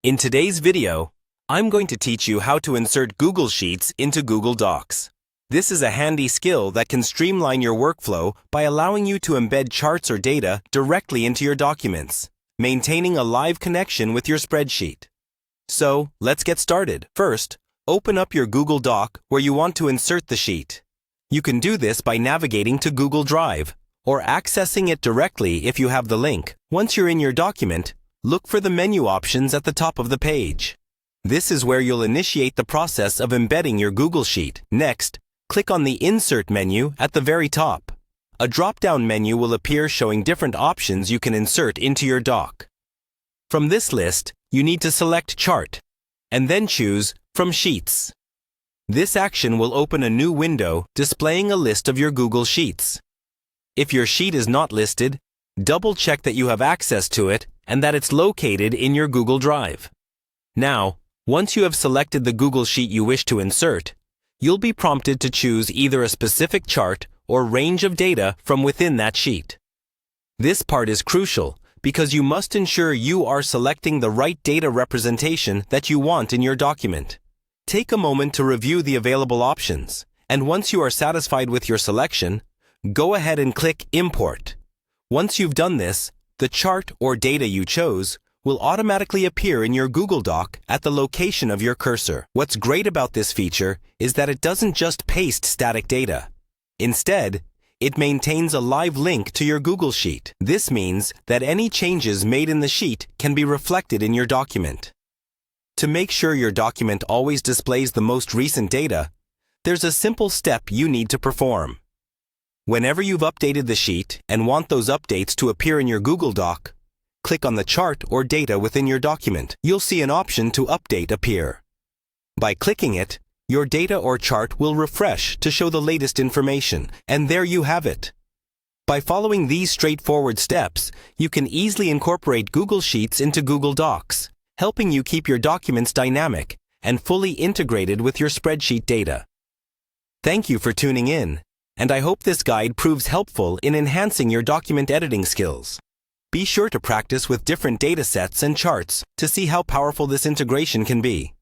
In today's video, I'm going to teach you how to insert Google Sheets into Google Docs. This is a handy skill that can streamline your workflow by allowing you to embed charts or data directly into your documents, maintaining a live connection with your spreadsheet. So, let's get started. First, open up your Google Doc where you want to insert the sheet. You can do this by navigating to Google Drive or accessing it directly if you have the link. Once you're in your document, look for the menu options at the top of the page. This is where you'll initiate the process of embedding your Google Sheet. Next, click on the Insert menu at the very top. A drop-down menu will appear showing different options you can insert into your doc. From this list, you need to select Chart, and then choose From Sheets. This action will open a new window displaying a list of your Google Sheets. If your sheet is not listed, double-check that you have access to it and that it's located in your Google Drive. Now, once you have selected the Google Sheet you wish to insert, you'll be prompted to choose either a specific chart or range of data from within that sheet. This part is crucial because you must ensure you are selecting the right data representation that you want in your document. Take a moment to review the available options, and once you are satisfied with your selection, go ahead and click Import. Once you've done this, the chart or data you chose will automatically appear in your Google Doc at the location of your cursor. What's great about this feature is that it doesn't just paste static data. Instead, it maintains a live link to your Google Sheet. This means that any changes made in the sheet can be reflected in your document. To make sure your document always displays the most recent data, there's a simple step you need to perform. Whenever you've updated the sheet and want those updates to appear in your Google Doc, click on the chart or data within your document. You'll see an option to update appear. By clicking it, your data or chart will refresh to show the latest information, and there you have it. By following these straightforward steps, you can easily incorporate Google Sheets into Google Docs, helping you keep your documents dynamic and fully integrated with your spreadsheet data. Thank you for tuning in, and I hope this guide proves helpful in enhancing your document editing skills. Be sure to practice with different data sets and charts to see how powerful this integration can be.